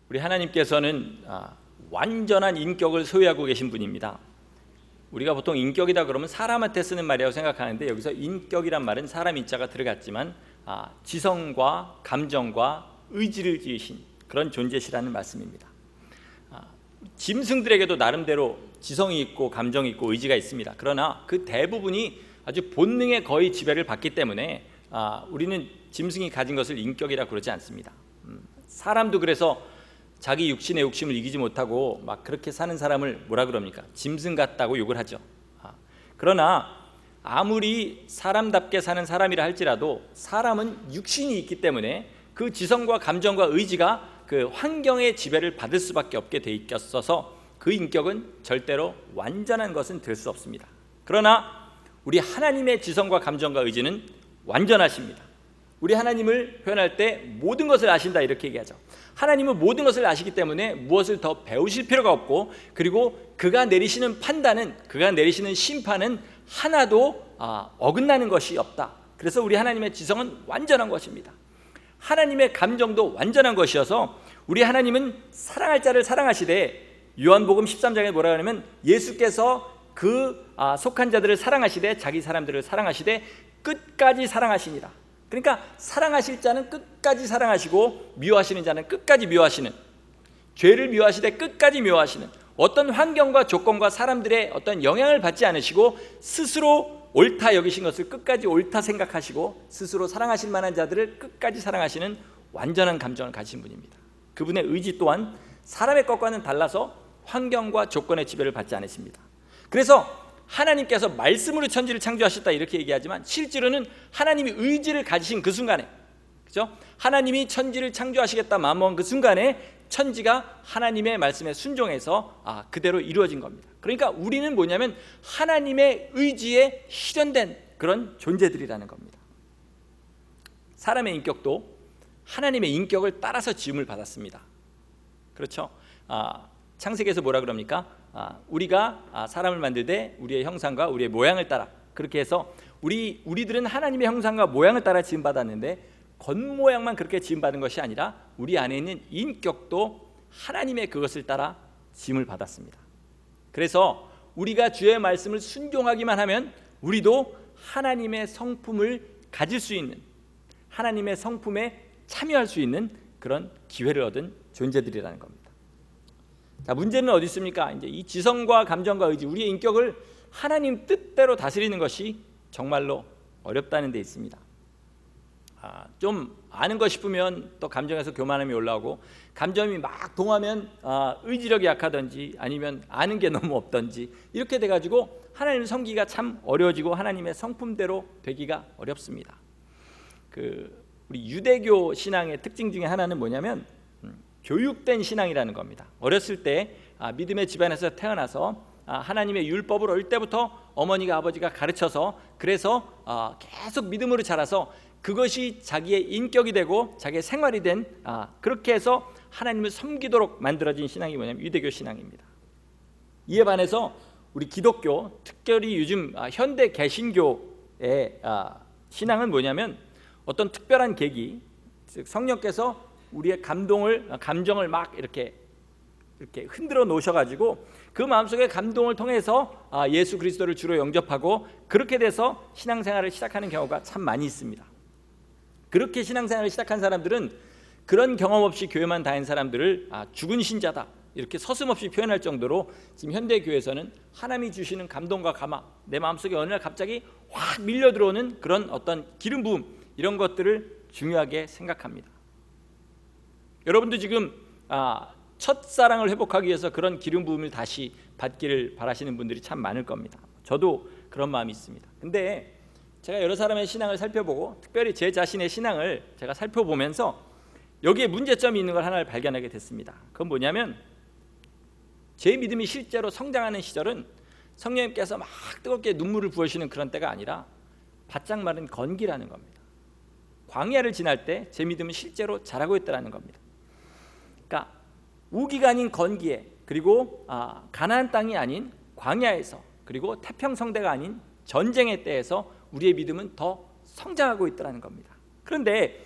우리 하나님께서는 완전한 인격을 소유하고 계신 분입니다. 우리가 보통 인격이다 그러면 사람한테 쓰는 말이라고 생각하는데, 여기서 인격이란 말은 사람 인자가 들어갔지만 지성과 감정과 의지를 지으신 그런 존재시라는 말씀입니다. 짐승들에게도 나름대로 지성이 있고 감정이 있고 의지가 있습니다. 그러나 그 대부분이 아주 본능에 거의 지배를 받기 때문에 우리는 짐승이 가진 것을 인격이라 그러지 않습니다. 사람도 그래서 자기 육신의 욕심을 이기지 못하고 막 그렇게 사는 사람을 뭐라 그럽니까? 짐승 같다고 욕을 하죠. 그러나 아무리 사람답게 사는 사람이라 할지라도 사람은 육신이 있기 때문에 그 지성과 감정과 의지가 그 환경의 지배를 받을 수밖에 없게 돼 있어서 그 인격은 절대로 완전한 것은 될 수 없습니다. 그러나 우리 하나님의 지성과 감정과 의지는 완전하십니다. 우리 하나님을 표현할 때 모든 것을 아신다 이렇게 얘기하죠. 하나님은 모든 것을 아시기 때문에 무엇을 더 배우실 필요가 없고, 그리고 그가 내리시는 판단은, 그가 내리시는 심판은 하나도 어긋나는 것이 없다. 그래서 우리 하나님의 지성은 완전한 것입니다. 하나님의 감정도 완전한 것이어서 우리 하나님은 사랑할 자를 사랑하시되, 요한복음 13장에 뭐라 하냐면 예수께서 그 속한 자들을 사랑하시되 자기 사람들을 사랑하시되 끝까지 사랑하시니라. 그러니까 사랑하실 자는 끝까지 사랑하시고 미워하시는 자는 끝까지 미워하시는, 죄를 미워하시되 끝까지 미워하시는, 어떤 환경과 조건과 사람들의 어떤 영향을 받지 않으시고 스스로 옳다 여기신 것을 끝까지 옳다 생각하시고 스스로 사랑하실 만한 자들을 끝까지 사랑하시는 완전한 감정을 가지신 분입니다. 그분의 의지 또한 사람의 것과는 달라서 환경과 조건의 지배를 받지 않으십니다. 그래서 하나님께서 말씀으로 천지를 창조하셨다 이렇게 얘기하지만 실제로는 하나님이 의지를 가지신 그 순간에, 그렇죠? 하나님이 천지를 창조하시겠다 마음먹은 그 순간에 천지가 하나님의 말씀에 순종해서 그대로 이루어진 겁니다. 그러니까 우리는 뭐냐면 하나님의 의지에 실현된 그런 존재들이라는 겁니다. 사람의 인격도 하나님의 인격을 따라서 지음을 받았습니다. 그렇죠? 창세기에서 뭐라 그럽니까? 우리가 사람을 만들 때 우리의 형상과 우리의 모양을 따라, 그렇게 해서 우리들은 하나님의 형상과 모양을 따라 지음받았는데, 겉모양만 그렇게 지음받은 것이 아니라 우리 안에 있는 인격도 하나님의 그것을 따라 지음을 받았습니다. 그래서 우리가 주의 말씀을 순종하기만 하면 우리도 하나님의 성품을 가질 수 있는, 하나님의 성품에 참여할 수 있는 그런 기회를 얻은 존재들이라는 겁니다. 자, 문제는 어디 있습니까? 이제 이 지성과 감정과 의지, 우리의 인격을 하나님 뜻대로 다스리는 것이 정말로 어렵다는 데 있습니다. 좀 아는 거 싶으면 또 감정에서 교만함이 올라오고, 감정이 막 동하면 의지력이 약하든지 아니면 아는 게 너무 없든지 이렇게 돼가지고 하나님을 섬기기가 참 어려워지고 하나님의 성품대로 되기가 어렵습니다. 우리 유대교 신앙의 특징 중에 하나는 뭐냐면 교육된 신앙이라는 겁니다. 어렸을 때 믿음의 집안에서 태어나서 하나님의 율법을 어릴 때부터 어머니가 아버지가 가르쳐서, 그래서 계속 믿음으로 자라서 그것이 자기의 인격이 되고 자기의 생활이 된, 그렇게 해서 하나님을 섬기도록 만들어진 신앙이 뭐냐면 유대교 신앙입니다. 이에 반해서 우리 기독교, 특별히 요즘 현대 개신교의 신앙은 뭐냐면 어떤 특별한 계기, 즉 성령께서 우리의 감정을 막 이렇게 흔들어 놓으셔가지고 그 마음속에 감동을 통해서 예수 그리스도를 주로 영접하고, 그렇게 돼서 신앙생활을 시작하는 경우가 참 많이 있습니다. 그렇게 신앙생활을 시작한 사람들은 그런 경험 없이 교회만 다닌 사람들을 죽은 신자다 이렇게 서슴없이 표현할 정도로 지금 현대교회에서는 하나님이 주시는 감동과 감화, 내 마음속에 어느 날 갑자기 확 밀려 들어오는 그런 어떤 기름 부음, 이런 것들을 중요하게 생각합니다. 여러분도 지금 첫사랑을 회복하기 위해서 그런 기름 부음을 다시 받기를 바라시는 분들이 참 많을 겁니다. 저도 그런 마음이 있습니다. 근데 제가 여러 사람의 신앙을 살펴보고 특별히 제 자신의 신앙을 제가 살펴보면서 여기에 문제점이 있는 걸 하나를 발견하게 됐습니다. 그건 뭐냐면 제 믿음이 실제로 성장하는 시절은 성령님께서 막 뜨겁게 눈물을 부으시는 그런 때가 아니라 바짝 마른 건기라는 겁니다. 광야를 지날 때 제 믿음은 실제로 자라고 있다는 겁니다. 그러니까 우기가 아닌 건기에, 그리고 가나안 땅이 아닌 광야에서, 그리고 태평성대가 아닌 전쟁의 때에서 우리의 믿음은 더 성장하고 있다는 겁니다. 그런데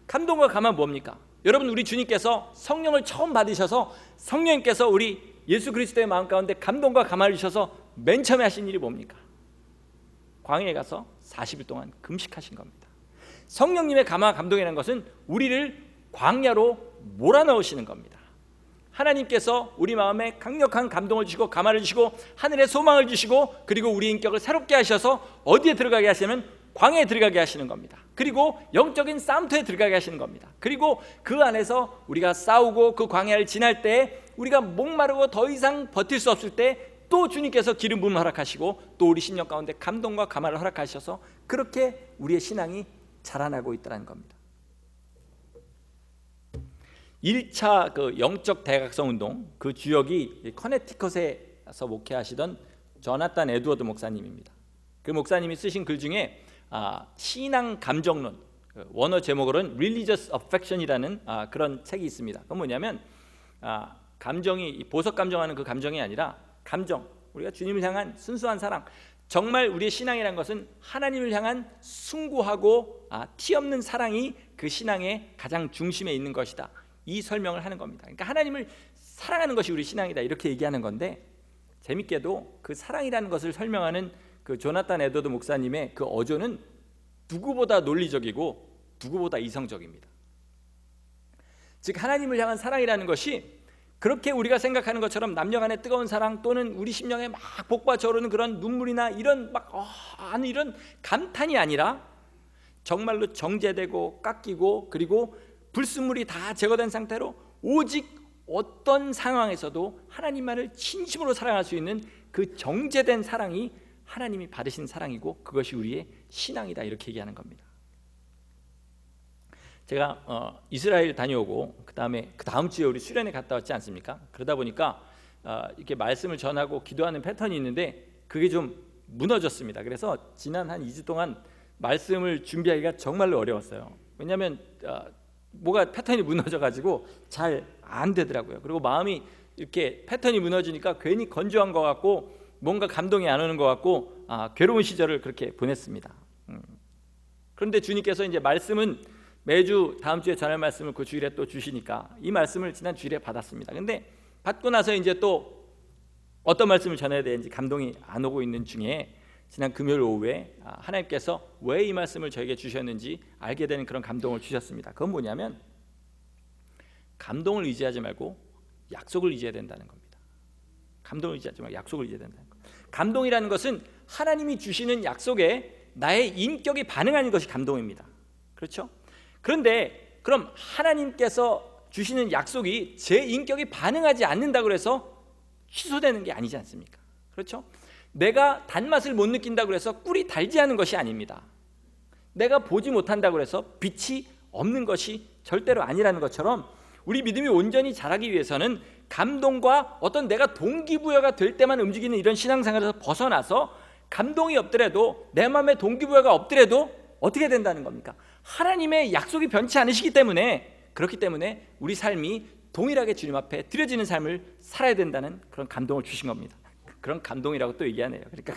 감동과 감화는 뭡니까? 여러분, 우리 주님께서 성령을 처음 받으셔서 성령님께서 우리 예수 그리스도의 마음 가운데 감동과 감화를 주셔서 맨 처음에 하신 일이 뭡니까? 광야에 가서 40일 동안 금식하신 겁니다. 성령님의 감화 감동이라는 것은 우리를 광야로 몰아넣으시는 겁니다. 하나님께서 우리 마음에 강력한 감동을 주시고 감화를 주시고 하늘의 소망을 주시고 그리고 우리 인격을 새롭게 하셔서 어디에 들어가게 하시면 광야에 들어가게 하시는 겁니다. 그리고 영적인 싸움터에 들어가게 하시는 겁니다. 그리고 그 안에서 우리가 싸우고 그 광야를 지날 때 우리가 목마르고 더 이상 버틸 수 없을 때 또 주님께서 기름 부음을 허락하시고 또 우리 심령 가운데 감동과 감화를 허락하셔서 그렇게 우리의 신앙이 자라나고 있다는 겁니다. 1차 그 영적 대각성 운동 그 주역이 커네티컷에서 목회하시던 조나단 에드워드 목사님입니다. 그 목사님이 쓰신 글 중에 신앙 감정론, 원어 제목으로는 Religious Affection이라는 그런 책이 있습니다. 그건 뭐냐면 감정이 보석 감정하는 그 감정이 아니라 감정, 우리가 주님을 향한 순수한 사랑, 정말 우리의 신앙이란 것은 하나님을 향한 숭고하고 티 없는 사랑이 그 신앙의 가장 중심에 있는 것이다. 이 설명을 하는 겁니다. 그러니까 하나님을 사랑하는 것이 우리 신앙이다 이렇게 얘기하는 건데, 재밌게도 그 사랑이라는 것을 설명하는 그 조나단 에드워드 목사님의 그 어조는 누구보다 논리적이고 누구보다 이성적입니다. 즉 하나님을 향한 사랑이라는 것이 그렇게 우리가 생각하는 것처럼 남녀간의 뜨거운 사랑 또는 우리 심령에 막 복과 저르는 그런 눈물이나 이런 이런 감탄이 아니라 정말로 정제되고 깎이고 그리고 불순물이 다 제거된 상태로 오직 어떤 상황에서도 하나님만을 진심으로 사랑할 수 있는 그 정제된 사랑이 하나님이 받으신 사랑이고 그것이 우리의 신앙이다 이렇게 얘기하는 겁니다. 제가 이스라엘 다녀오고 그 다음 주에 우리 수련회 갔다 왔지 않습니까? 그러다 보니까 이렇게 말씀을 전하고 기도하는 패턴이 있는데 그게 좀 무너졌습니다. 그래서 지난 한 2주 동안 말씀을 준비하기가 정말로 어려웠어요. 왜냐하면 뭐가 패턴이 무너져가지고 잘 안 되더라고요. 그리고 마음이 이렇게 패턴이 무너지니까 괜히 건조한 것 같고 뭔가 감동이 안 오는 것 같고 괴로운 시절을 그렇게 보냈습니다. 그런데 주님께서 이제 말씀은 매주 다음 주에 전할 말씀을 그 주일에 또 주시니까 이 말씀을 지난 주일에 받았습니다. 근데 받고 나서 이제 또 어떤 말씀을 전해야 되는지 감동이 안 오고 있는 중에 지난 금요일 오후에 하나님께서 왜 이 말씀을 저에게 주셨는지 알게 되는 그런 감동을 주셨습니다. 그건 뭐냐면 감동을 의지하지 말고 약속을 의지해야 된다는 겁니다. 감동을 의지하지 말고 약속을 의지해야 된다는 겁니다. 감동이라는 것은 하나님이 주시는 약속에 나의 인격이 반응하는 것이 감동입니다. 그렇죠? 그런데 그럼 하나님께서 주시는 약속이 제 인격이 반응하지 않는다고 해서 취소되는 게 아니지 않습니까? 그렇죠? 내가 단맛을 못 느낀다고 해서 꿀이 달지 않은 것이 아닙니다. 내가 보지 못한다고 해서 빛이 없는 것이 절대로 아니라는 것처럼 우리 믿음이 온전히 자라기 위해서는 감동과 어떤 내가 동기부여가 될 때만 움직이는 이런 신앙생활에서 벗어나서 감동이 없더라도 내 마음에 동기부여가 없더라도 어떻게 된다는 겁니까? 하나님의 약속이 변치 않으시기 때문에, 그렇기 때문에 우리 삶이 동일하게 주님 앞에 드려지는 삶을 살아야 된다는 그런 감동을 주신 겁니다. 그런 감동이라고 또 얘기하네요. 그러니까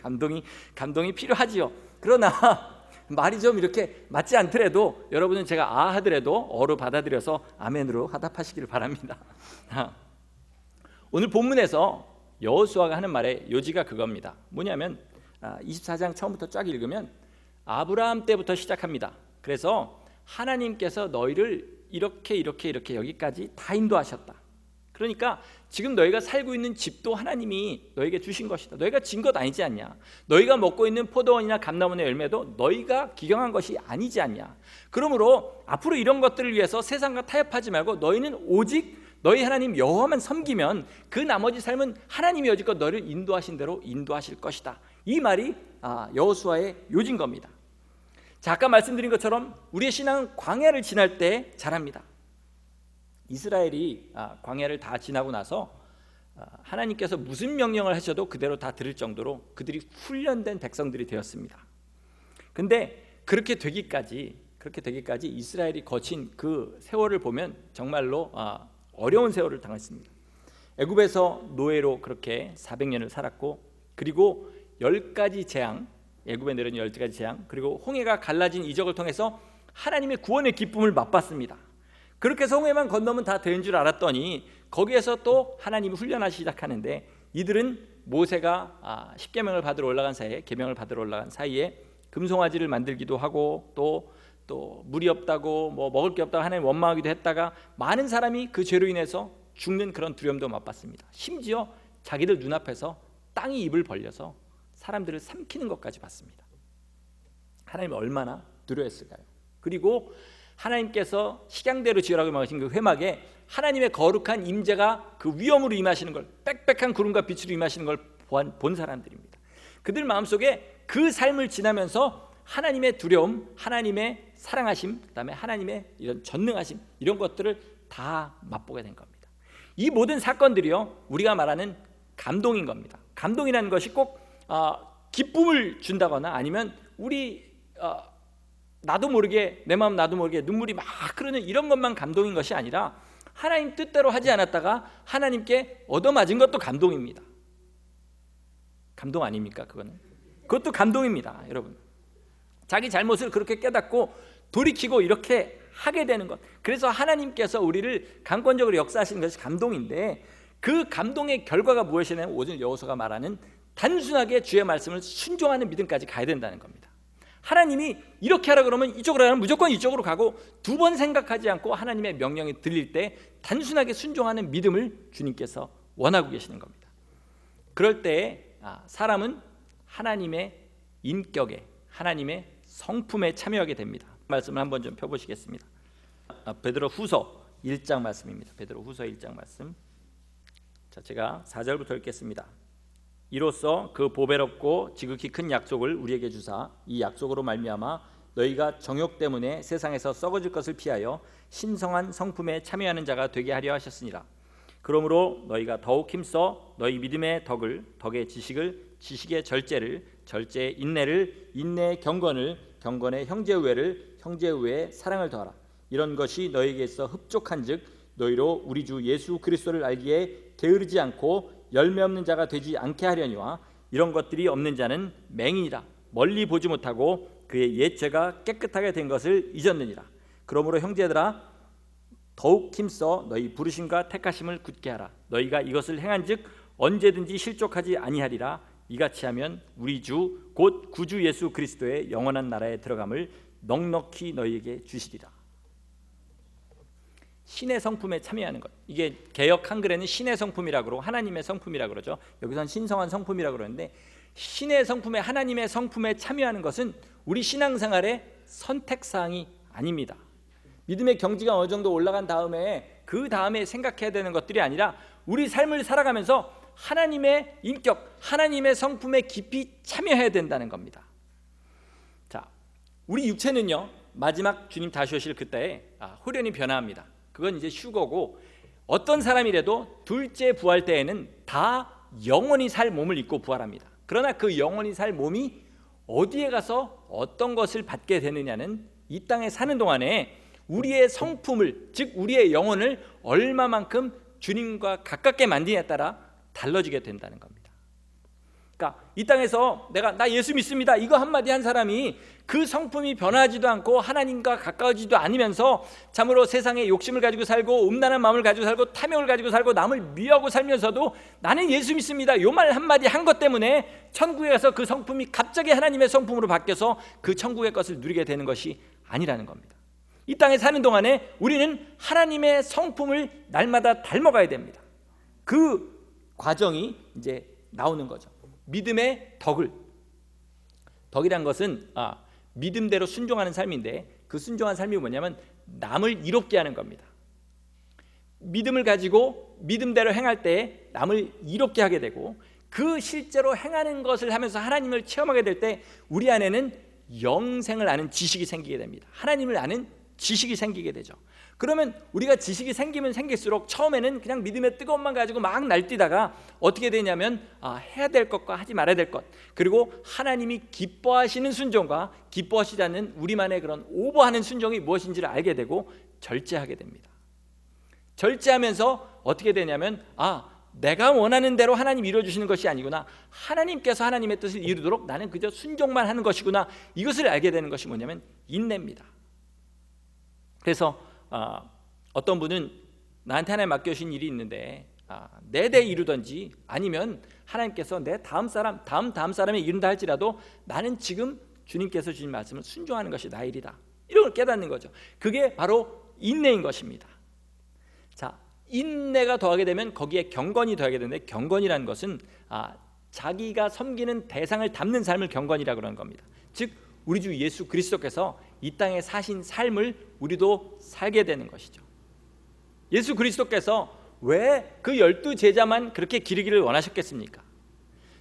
감동이 필요하지요. 그러나 말이 좀 이렇게 맞지 않더라도 여러분은 제가 하더라도 어로 받아들여서 아멘으로 화답하시기를 바랍니다. 오늘 본문에서 여호수아가 하는 말의 요지가 그겁니다. 뭐냐면 24장 처음부터 쫙 읽으면 아브라함 때부터 시작합니다. 그래서 하나님께서 너희를 이렇게 여기까지 다 인도하셨다. 그러니까 지금 너희가 살고 있는 집도 하나님이 너에게 주신 것이다. 너희가 진 것 아니지 않냐. 너희가 먹고 있는 포도원이나 감나무의 열매도 너희가 기경한 것이 아니지 않냐. 그러므로 앞으로 이런 것들을 위해서 세상과 타협하지 말고 너희는 오직 너희 하나님 여호와만 섬기면 그 나머지 삶은 하나님이 여지껏 너를 인도하신 대로 인도하실 것이다. 이 말이 여호수아의 요지인 겁니다. 자, 아까 말씀드린 것처럼 우리의 신앙은 광야를 지날 때 자랍니다. 이스라엘이 광야를 다 지나고 나서 하나님께서 무슨 명령을 하셔도 그대로 다 들을 정도로 그들이 훈련된 백성들이 되었습니다. 근데 그렇게 되기까지 이스라엘이 거친 그 세월을 보면 정말로 어려운 세월을 당했습니다. 애굽에서 노예로 그렇게 400년을 살았고, 그리고 10가지 재앙, 애굽에 내려진 10가지 재앙, 그리고 홍해가 갈라진 이적을 통해서 하나님의 구원의 기쁨을 맛봤습니다. 그렇게 성회만 건너면 다 되는 줄 알았더니 거기에서 또 하나님이 훈련하기 시작하는데, 이들은 모세가 십계명을 받으러 올라간 사이에, 계명을 받으러 올라간 사이에 금송아지를 만들기도 하고 또 물이 없다고 뭐 먹을 게 없다고 하나님 원망하기도 했다가 많은 사람이 그 죄로 인해서 죽는 그런 두려움도 맛봤습니다. 심지어 자기들 눈앞에서 땅이 입을 벌려서 사람들을 삼키는 것까지 봤습니다. 하나님 얼마나 두려웠을까요? 그리고 하나님께서 식양대로 지으라고 막으신 그 회막에 하나님의 거룩한 임재가 그 위엄으로 임하시는 걸, 빽빽한 구름과 빛으로 임하시는 걸 본 사람들입니다. 그들 마음속에 그 삶을 지나면서 하나님의 두려움, 하나님의 사랑하심, 그다음에 하나님의 이런 전능하심, 이런 것들을 다 맛보게 된 겁니다. 이 모든 사건들이요, 우리가 말하는 감동인 겁니다. 감동이라는 것이 꼭 기쁨을 준다거나 아니면 우리 나도 모르게, 내 마음 나도 모르게 눈물이 막 흐르는 이런 것만 감동인 것이 아니라 하나님 뜻대로 하지 않았다가 하나님께 얻어맞은 것도 감동입니다. 감동 아닙니까? 그것도 감동입니다. 여러분, 자기 잘못을 그렇게 깨닫고 돌이키고 이렇게 하게 되는 것, 그래서 하나님께서 우리를 강권적으로 역사하시는 것이 감동인데, 그 감동의 결과가 무엇이냐면 오늘 여호수아가 말하는 단순하게 주의 말씀을 순종하는 믿음까지 가야 된다는 겁니다. 하나님이 이렇게 하라 그러면 이쪽으로 하면 무조건 이쪽으로 가고, 두 번 생각하지 않고 하나님의 명령이 들릴 때 단순하게 순종하는 믿음을 주님께서 원하고 계시는 겁니다. 그럴 때 사람은 하나님의 인격에, 하나님의 성품에 참여하게 됩니다. 말씀을 한번 좀 펴보시겠습니다. 베드로후서 1장 말씀입니다. 베드로후서 1장 말씀. 자, 제가 4절부터 읽겠습니다. 이로써 그 보배롭고 지극히 큰 약속을 우리에게 주사 이 약속으로 말미암아 너희가 정욕 때문에 세상에서 썩어질 것을 피하여 신성한 성품에 참여하는 자가 되게 하려 하셨으니라. 그러므로 너희가 더욱 힘써 너희 믿음의 덕을, 덕의 지식을, 지식의 절제를, 절제의 인내를, 인내의 경건을, 경건의 형제우애를, 형제우애의 사랑을 더하라. 이런 것이 너희에게 있어 흡족한즉 너희로 우리 주 예수 그리스도를 알기에 게으르지 않고 열매 없는 자가 되지 않게 하려니와 이런 것들이 없는 자는 맹인이라. 멀리 보지 못하고 그의 옛 죄가 깨끗하게 된 것을 잊었느니라. 그러므로 형제들아, 더욱 힘써 너희 부르심과 택하심을 굳게 하라. 너희가 이것을 행한즉 언제든지 실족하지 아니하리라. 이같이 하면 우리 주 곧 구주 예수 그리스도의 영원한 나라에 들어감을 넉넉히 너희에게 주시리라. 신의 성품에 참여하는 것, 이게 개역 한글에는 신의 성품이라고 그러고 하나님의 성품이라고 그러죠. 여기서는 신성한 성품이라고 그러는데, 신의 성품에, 하나님의 성품에 참여하는 것은 우리 신앙생활의 선택사항이 아닙니다. 믿음의 경지가 어느 정도 올라간 다음에 그 다음에 생각해야 되는 것들이 아니라 우리 삶을 살아가면서 하나님의 인격, 하나님의 성품에 깊이 참여해야 된다는 겁니다. 자, 우리 육체는요, 마지막 주님 다시 오실 그때에 홀연히 변화합니다. 그건 이제 휴거고, 어떤 사람이라도 둘째 부활 때에는 다 영원히 살 몸을 입고 부활합니다. 그러나 그 영원히 살 몸이 어디에 가서 어떤 것을 받게 되느냐는 이 땅에 사는 동안에 우리의 성품을, 즉 우리의 영혼을 얼마만큼 주님과 가깝게 만드냐에 따라 달라지게 된다는 겁니다. 그러니까 이 땅에서 나 예수 믿습니다 이거 한마디 한 사람이 그 성품이 변하지도 않고 하나님과 가까워지지도 않으면서 참으로 세상에 욕심을 가지고 살고 음란한 마음을 가지고 살고 탐욕을 가지고 살고 남을 미워하고 살면서도 나는 예수 믿습니다 요 말 한마디 한 것 때문에 천국에 가서 그 성품이 갑자기 하나님의 성품으로 바뀌어서 그 천국의 것을 누리게 되는 것이 아니라는 겁니다. 이 땅에 사는 동안에 우리는 하나님의 성품을 날마다 닮아가야 됩니다. 그 과정이 이제 나오는 거죠. 믿음의 덕이란 것은 믿음대로 순종하는 삶인데, 그 순종한 삶이 뭐냐면 남을 이롭게 하는 겁니다. 믿음을 가지고 믿음대로 행할 때 남을 이롭게 하게 되고, 그 실제로 행하는 것을 하면서 하나님을 체험하게 될 때 우리 안에는 영생을 아는 지식이 생기게 됩니다. 하나님을 아는 지식이 생기게 되죠. 그러면 우리가 지식이 생기면 생길수록 처음에는 그냥 믿음의 뜨거움만 가지고 막 날뛰다가 어떻게 되냐면 해야 될 것과 하지 말아야 될 것, 그리고 하나님이 기뻐하시는 순종과 기뻐하시지 않는 우리만의 그런 오버하는 순종이 무엇인지를 알게 되고 절제하게 됩니다. 절제하면서 어떻게 되냐면 내가 원하는 대로 하나님 이루어주시는 것이 아니구나, 하나님께서 하나님의 뜻을 이루도록 나는 그저 순종만 하는 것이구나, 이것을 알게 되는 것이 뭐냐면 인내입니다. 그래서 어떤 분은 나한테 하나님 맡겨주신 일이 있는데 내대 이루든지 아니면 하나님께서 내 다음 사람에 이룬다 할지라도 나는 지금 주님께서 주신 말씀을 순종하는 것이 나의 일이다, 이런 걸 깨닫는 거죠. 그게 바로 인내인 것입니다. 자, 인내가 더하게 되면 거기에 경건이 더하게 되는데, 경건이라는 것은 자기가 섬기는 대상을 담는 삶을 경건이라고 그러는 겁니다. 즉 우리 주 예수 그리스도께서 이 땅에 사신 삶을 우리도 살게 되는 것이죠. 예수 그리스도께서 왜 그 12제자만 그렇게 기르기를 원하셨겠습니까?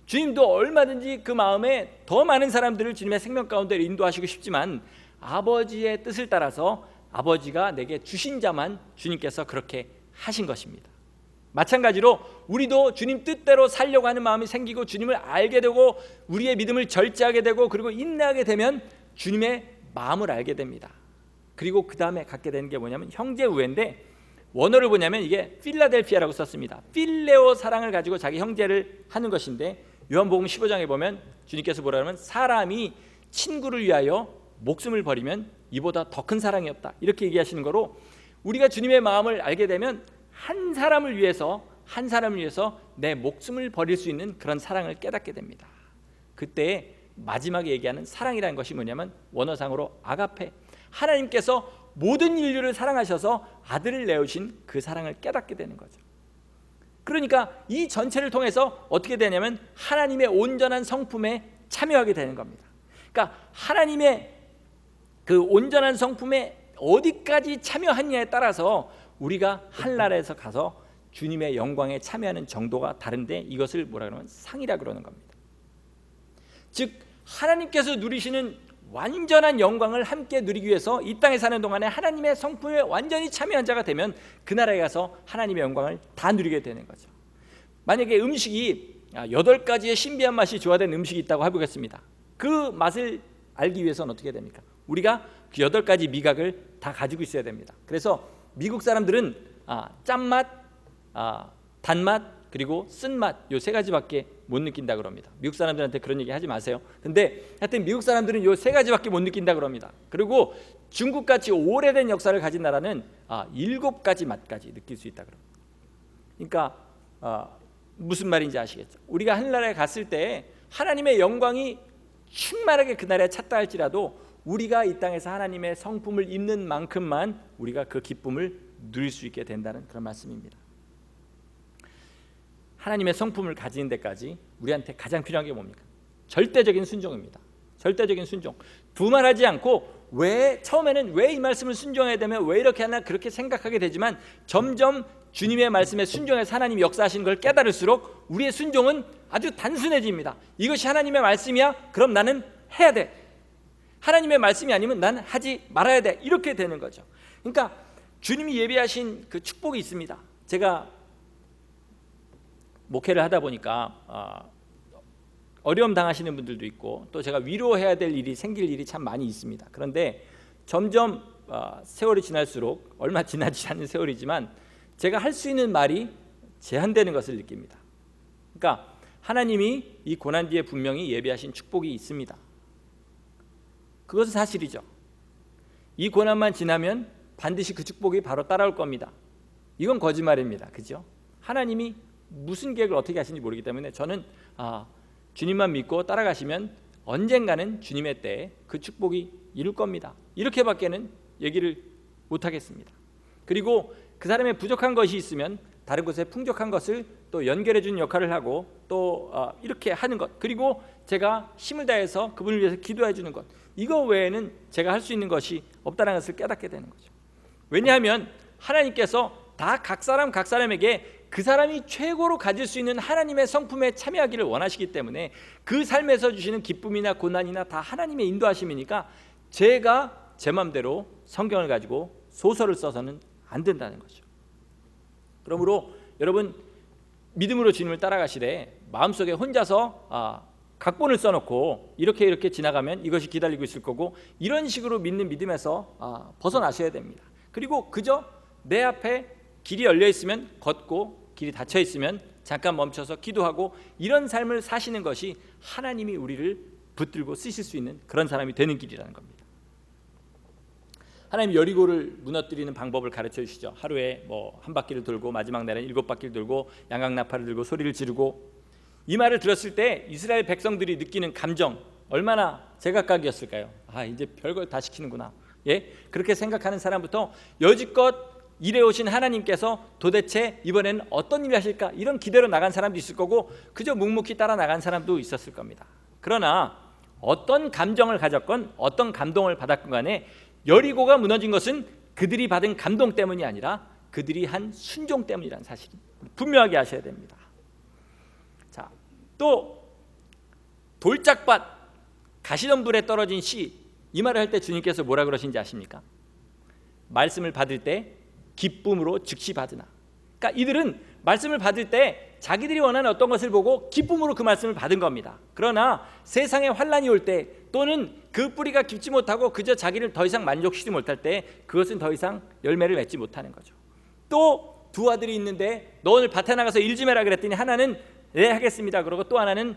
주님도 얼마든지 그 마음에 더 많은 사람들을 주님의 생명 가운데 인도하시고 싶지만 아버지의 뜻을 따라서 아버지가 내게 주신 자만 주님께서 그렇게 하신 것입니다. 마찬가지로 우리도 주님 뜻대로 살려고 하는 마음이 생기고 주님을 알게 되고 우리의 믿음을 절제하게 되고 그리고 인내하게 되면 주님의 마음을 알게 됩니다. 그리고 그 다음에 갖게 되는 게 뭐냐면 형제 우애인데, 원어를 보냐면 이게 필라델피아라고 썼습니다. 필레오 사랑을 가지고 자기 형제를 하는 것인데, 요한복음 15장에 보면 주님께서 뭐라 하면 사람이 친구를 위하여 목숨을 버리면 이보다 더 큰 사랑이 없다, 이렇게 얘기하시는 거로, 우리가 주님의 마음을 알게 되면 한 사람을 위해서 내 목숨을 버릴 수 있는 그런 사랑을 깨닫게 됩니다. 그때 마지막에 얘기하는 사랑이라는 것이 뭐냐면 원어상으로 아가페, 하나님께서 모든 인류를 사랑하셔서 아들을 내어주신 그 사랑을 깨닫게 되는 거죠. 그러니까 이 전체를 통해서 어떻게 되냐면 하나님의 온전한 성품에 참여하게 되는 겁니다. 그러니까 하나님의 그 온전한 성품에 어디까지 참여하느냐에 따라서 우리가 하늘나라에서 가서 주님의 영광에 참여하는 정도가 다른데, 이것을 뭐라 그러면 상이라 그러는 겁니다. 즉 하나님께서 누리시는 완전한 영광을 함께 누리기 위해서 이 땅에 사는 동안에 하나님의 성품에 완전히 참여한 자가 되면 그 나라에 가서 하나님의 영광을 다 누리게 되는 거죠. 만약에 음식이 8가지의 신비한 맛이 조화된 음식이 있다고 해보겠습니다. 그 맛을 알기 위해서는 어떻게 됩니까? 우리가 그 8가지 미각을 다 가지고 있어야 됩니다. 그래서 미국 사람들은 짠맛, 단맛, 그리고 쓴맛, 요 3가지밖에 못 느낀다 그럽니다. 미국 사람들한테 그런 얘기 하지 마세요. 근데 하여튼 미국 사람들은 요 3가지밖에 못 느낀다 그럽니다. 그리고 중국같이 오래된 역사를 가진 나라는 7가지 맛까지 느낄 수 있다 그럽니다. 그러니까 무슨 말인지 아시겠죠? 우리가 하늘나라에 갔을 때 하나님의 영광이 충만하게 그 나라에 찼다 할지라도 우리가 이 땅에서 하나님의 성품을 입는 만큼만 우리가 그 기쁨을 누릴 수 있게 된다는 그런 말씀입니다. 하나님의 성품을 가지는 데까지 우리한테 가장 필요한 게 뭡니까? 절대적인 순종입니다. 절대적인 순종. 두말하지 않고 처음에는 왜 이 말씀을 순종해야 되면 왜 이렇게 하나 그렇게 생각하게 되지만 점점 주님의 말씀에 순종해서 하나님이 역사하시는 걸 깨달을수록 우리의 순종은 아주 단순해집니다. 이것이 하나님의 말씀이야? 그럼 나는 해야 돼. 하나님의 말씀이 아니면 나는 하지 말아야 돼. 이렇게 되는 거죠. 그러니까 주님이 예비하신 그 축복이 있습니다. 제가 목회를 하다 보니까 어려움 당하시는 분들도 있고 또 제가 위로해야 될 일이 생길 일이 참 많이 있습니다. 그런데 점점 세월이 지날수록, 얼마 지나지 않은 세월이지만 제가 할 수 있는 말이 제한되는 것을 느낍니다. 그러니까 하나님이 이 고난 뒤에 분명히 예비하신 축복이 있습니다. 그것은 사실이죠. 이 고난만 지나면 반드시 그 축복이 바로 따라올 겁니다. 이건 거짓말입니다. 그죠? 하나님이 무슨 계획을 어떻게 하시는지 모르기 때문에 저는 주님만 믿고 따라가시면 언젠가는 주님의 때에 그 축복이 이룰 겁니다. 이렇게밖에는 얘기를 못하겠습니다. 그리고 그 사람의 부족한 것이 있으면 다른 곳에 풍족한 것을 또 연결해 주는 역할을 하고 또 이렇게 하는 것, 그리고 제가 힘을 다해서 그분을 위해서 기도해 주는 것, 이거 외에는 제가 할 수 있는 것이 없다는 것을 깨닫게 되는 거죠. 왜냐하면 하나님께서 다 각 사람에게 그 사람이 최고로 가질 수 있는 하나님의 성품에 참여하기를 원하시기 때문에 그 삶에서 주시는 기쁨이나 고난이나 다 하나님의 인도하심이니까 제가 제 마음대로 성경을 가지고 소설을 써서는 안 된다는 거죠. 그러므로 여러분 믿음으로 주님을 따라가시되 마음속에 혼자서 각본을 써놓고 이렇게 지나가면 이것이 기다리고 있을 거고, 이런 식으로 믿는 믿음에서 벗어나셔야 됩니다. 그리고 그저 내 앞에 길이 열려 있으면 걷고 길이 닫혀 있으면 잠깐 멈춰서 기도하고, 이런 삶을 사시는 것이 하나님이 우리를 붙들고 쓰실 수 있는 그런 사람이 되는 길이라는 겁니다. 하나님 여리고를 무너뜨리는 방법을 가르쳐 주시죠. 하루에 뭐 한 바퀴를 돌고 마지막 날엔 7바퀴를 돌고 양각나팔을 들고 소리를 지르고. 이 말을 들었을 때 이스라엘 백성들이 느끼는 감정 얼마나 제각각이었을까요? 이제 별걸 다 시키는구나. 예? 그렇게 생각하는 사람부터 여지껏 일해오신 하나님께서 도대체 이번에는 어떤 일을 하실까, 이런 기대로 나간 사람도 있을 거고, 그저 묵묵히 따라 나간 사람도 있었을 겁니다. 그러나 어떤 감정을 가졌건 어떤 감동을 받았건 간에 여리고가 무너진 것은 그들이 받은 감동 때문이 아니라 그들이 한 순종 때문이라는 사실 분명하게 아셔야 됩니다. 자, 또 돌짝밭 가시덤불에 떨어진 씨, 이 말을 할 때 주님께서 뭐라 그러신지 아십니까? 말씀을 받을 때 기쁨으로 즉시 받으나. 그러니까 이들은 말씀을 받을 때 자기들이 원하는 어떤 것을 보고 기쁨으로 그 말씀을 받은 겁니다. 그러나 세상에 환란이 올 때, 또는 그 뿌리가 깊지 못하고 그저 자기를 더 이상 만족시키지 못할 때 그것은 더 이상 열매를 맺지 못하는 거죠. 또 두 아들이 있는데 너 오늘 밭에 나가서 일 좀 해라 그랬더니 하나는 네 하겠습니다 그러고 또 하나는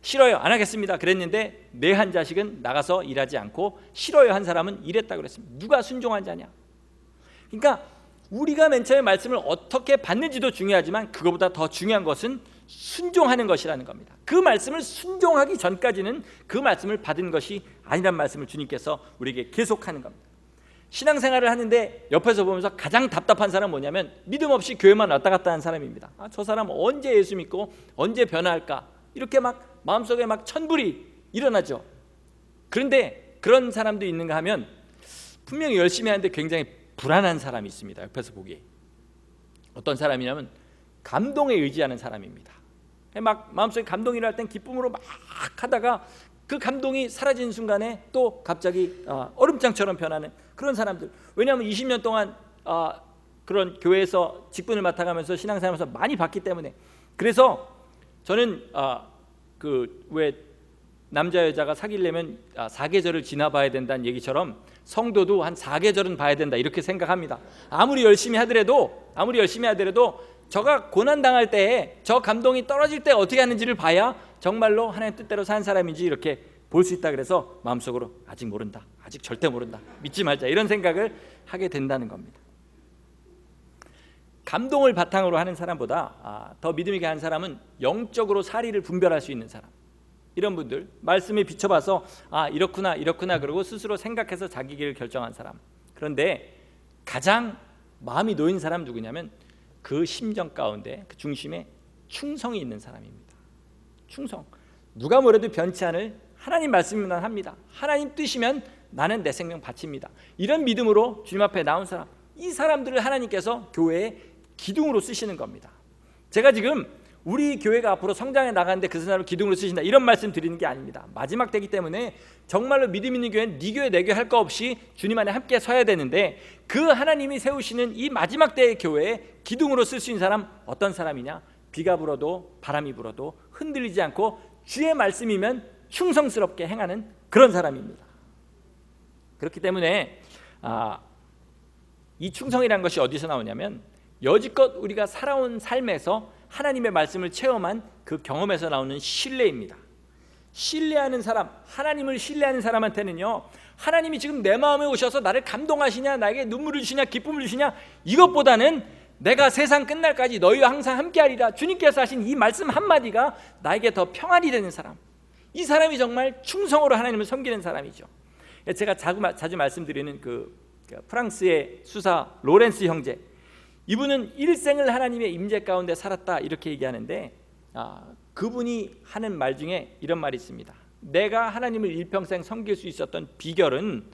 싫어요 안 하겠습니다 그랬는데 내 한 자식은 나가서 일하지 않고 싫어요 한 사람은 일했다 그랬습니다. 누가 순종한 자냐? 그러니까 우리가 맨 처음에 말씀을 어떻게 받는지도 중요하지만 그것보다 더 중요한 것은 순종하는 것이라는 겁니다. 그 말씀을 순종하기 전까지는 그 말씀을 받은 것이 아니란 말씀을 주님께서 우리에게 계속하는 겁니다. 신앙생활을 하는데 옆에서 보면서 가장 답답한 사람은 뭐냐면 믿음 없이 교회만 왔다 갔다 하는 사람입니다. 저 사람 언제 예수 믿고 언제 변화할까, 이렇게 막 마음속에 막 천불이 일어나죠. 그런데 그런 사람도 있는가 하면 분명히 열심히 하는데 굉장히 불안한 사람이 있습니다. 옆에서 보기에. 어떤 사람이냐면 감동에 의지하는 사람입니다. 막 마음속에 감동이 일어날 땐 기쁨으로 막 하다가 그 감동이 사라지는 순간에 또 갑자기 얼음장처럼 변하는 그런 사람들. 왜냐하면 20년 동안 그런 교회에서 직분을 맡아가면서 신앙생활에서 많이 봤기 때문에. 그래서 저는 그 왜 남자 여자가 사귀려면 4계절을 지나봐야 된다는 얘기처럼 성도도 한 4계절은 봐야 된다 이렇게 생각합니다. 아무리 열심히 하더라도 저가 고난당할 때에 저 감동이 떨어질 때 어떻게 하는지를 봐야 정말로 하나님의 뜻대로 산 사람인지 이렇게 볼 수 있다. 그래서 마음속으로 아직 모른다, 아직 절대 모른다, 믿지 말자, 이런 생각을 하게 된다는 겁니다. 감동을 바탕으로 하는 사람보다 더 믿음 있게 하는 사람은 영적으로 사리를 분별할 수 있는 사람. 이런 분들, 말씀에 비춰봐서 이렇구나 그러고 스스로 생각해서 자기 길을 결정한 사람. 그런데 가장 마음이 놓인 사람 누구냐면 그 심정 가운데 그 중심에 충성이 있는 사람입니다. 충성. 누가 뭐래도 변치 않을 하나님 말씀만 합니다. 하나님 뜻이면 나는 내 생명 바칩니다. 이런 믿음으로 주님 앞에 나온 사람, 이 사람들을 하나님께서 교회의 기둥으로 쓰시는 겁니다. 제가 지금 우리 교회가 앞으로 성장해 나가는데 그 사람을 기둥으로 쓰신다 이런 말씀 드리는 게 아닙니다. 마지막 때이기 때문에 정말로 믿음 있는 교회는 네 교회 내 교회 할 거 없이 주님 안에 함께 서야 되는데, 그 하나님이 세우시는 이 마지막 때의 교회에 기둥으로 쓸 수 있는 사람 어떤 사람이냐? 비가 불어도 바람이 불어도 흔들리지 않고 주의 말씀이면 충성스럽게 행하는 그런 사람입니다. 그렇기 때문에 이 충성이라는 것이 어디서 나오냐면 여지껏 우리가 살아온 삶에서 하나님의 말씀을 체험한 그 경험에서 나오는 신뢰입니다. 신뢰하는 사람, 하나님을 신뢰하는 사람한테는요, 하나님이 지금 내 마음에 오셔서 나를 감동하시냐, 나에게 눈물을 주시냐, 기쁨을 주시냐, 이것보다는 내가 세상 끝날까지 너희와 항상 함께하리라, 주님께서 하신 이 말씀 한마디가 나에게 더 평안이 되는 사람, 이 사람이 정말 충성으로 하나님을 섬기는 사람이죠. 제가 자주 말씀드리는 그 프랑스의 수사 로렌스 형제, 이분은 일생을 하나님의 임재 가운데 살았다 이렇게 얘기하는데, 그분이 하는 말 중에 이런 말이 있습니다. 내가 하나님을 일평생 섬길 수 있었던 비결은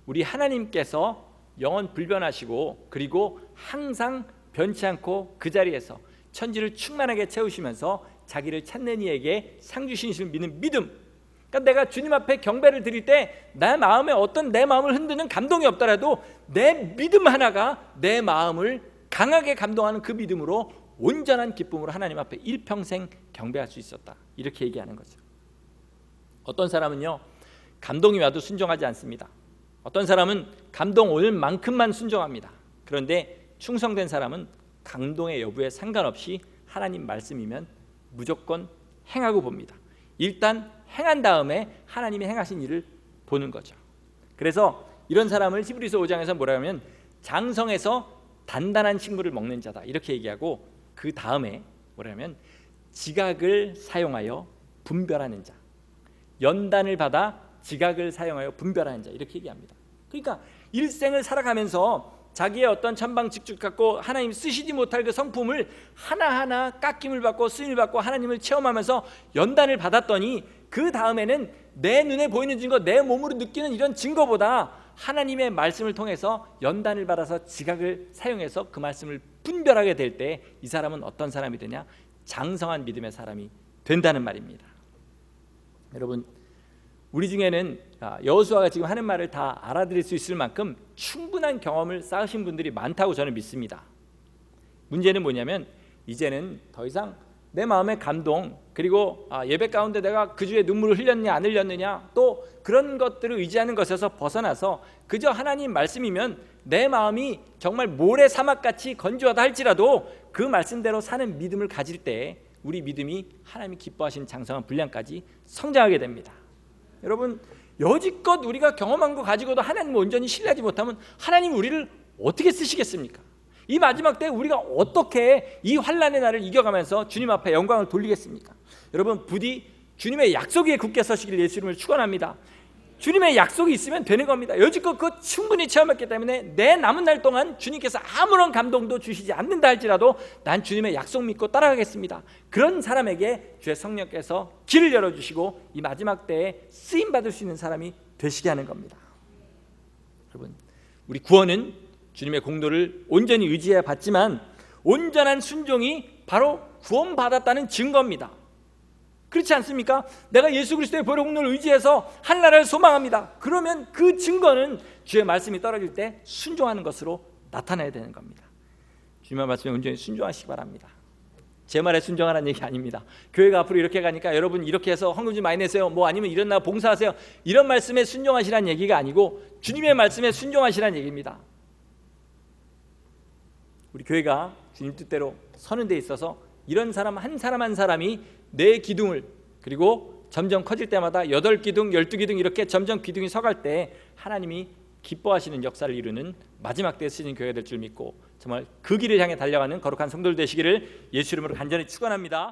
우리 하나님께서 영원 불변하시고 그리고 항상 변치 않고 그 자리에서 천지를 충만하게 채우시면서 자기를 찾는 이에게 상 주시는 믿는 믿음. 그러니까 내가 주님 앞에 경배를 드릴 때 내 마음에 어떤 내 마음을 흔드는 감동이 없더라도 내 믿음 하나가 내 마음을 강하게 감동하는 그 믿음으로 온전한 기쁨으로 하나님 앞에 일평생 경배할 수 있었다 이렇게 얘기하는 거죠. 어떤 사람은요, 감동이 와도 순종하지 않습니다. 어떤 사람은 감동 오는 만큼만 순종합니다. 그런데 충성된 사람은 감동의 여부에 상관없이 하나님 말씀이면 무조건 행하고 봅니다. 일단 행한 다음에 하나님이 행하신 일을 보는 거죠. 그래서 이런 사람을 히브리서 5장에서 뭐라 하면 장성해서 단단한 식물을 먹는 자다 이렇게 얘기하고, 그 다음에 뭐라 하면 지각을 사용하여 분별하는 자, 연단을 받아 지각을 사용하여 분별하는 자 이렇게 얘기합니다. 그러니까 일생을 살아가면서 자기의 어떤 천방직축 갖고 하나님 쓰시지 못할 그 성품을 하나하나 깎임을 받고 쓰임을 받고 하나님을 체험하면서 연단을 받았더니, 그 다음에는 내 눈에 보이는 증거, 내 몸으로 느끼는 이런 증거보다 하나님의 말씀을 통해서 연단을 받아서 지각을 사용해서 그 말씀을 분별하게 될 때 이 사람은 어떤 사람이 되냐? 장성한 믿음의 사람이 된다는 말입니다. 여러분, 우리 중에는 여호수아가 지금 하는 말을 다 알아들을 수 있을 만큼 충분한 경험을 쌓으신 분들이 많다고 저는 믿습니다. 문제는 뭐냐면 이제는 더 이상 내 마음의 감동, 그리고 예배 가운데 내가 그 주에 눈물을 흘렸냐 안 흘렸느냐, 또 그런 것들을 의지하는 것에서 벗어나서 그저 하나님 말씀이면 내 마음이 정말 모래 사막같이 건조하다 할지라도 그 말씀대로 사는 믿음을 가질 때 우리 믿음이 하나님이 기뻐하신 장성한 분량까지 성장하게 됩니다. 여러분, 여지껏 우리가 경험한 거 가지고도 하나님을 온전히 신뢰하지 못하면 하나님 우리를 어떻게 쓰시겠습니까? 이 마지막 때 우리가 어떻게 이 환난의 날을 이겨가면서 주님 앞에 영광을 돌리겠습니까? 여러분, 부디 주님의 약속 위에 굳게 서시길 예수 이름으로 축원합니다. 주님의 약속이 있으면 되는 겁니다. 여지껏 그거 충분히 체험했기 때문에 내 남은 날 동안 주님께서 아무런 감동도 주시지 않는다 할지라도 난 주님의 약속 믿고 따라가겠습니다. 그런 사람에게 주의 성령께서 길을 열어주시고 이 마지막 때에 쓰임받을 수 있는 사람이 되시게 하는 겁니다. 여러분, 우리 구원은 주님의 공로를 온전히 의지해야 받지만 온전한 순종이 바로 구원받았다는 증거입니다. 그렇지 않습니까? 내가 예수 그리스도의 보혈의 공로를 의지해서 하늘나라를 소망합니다. 그러면 그 증거는 주의 말씀이 떨어질 때 순종하는 것으로 나타나야 되는 겁니다. 주님의 말씀에 온전히 순종하시기 바랍니다. 제 말에 순종하라는 얘기 아닙니다. 교회가 앞으로 이렇게 가니까 여러분 이렇게 해서 헌금 좀 많이 내세요, 뭐 아니면 이런 나 봉사하세요, 이런 말씀에 순종하시라는 얘기가 아니고 주님의 말씀에 순종하시라는 얘기입니다. 우리 교회가 주님 뜻대로 서는 데 있어서 이런 사람 한 사람 한 사람이 내 기둥을, 그리고 점점 커질 때마다 8기둥, 12기둥 이렇게 점점 기둥이 서갈 때 하나님이 기뻐하시는 역사를 이루는 마지막 때에 쓰신 교회가 될 줄 믿고 정말 그 길을 향해 달려가는 거룩한 성도들 되시기를 예수 이름으로 간절히 축원합니다.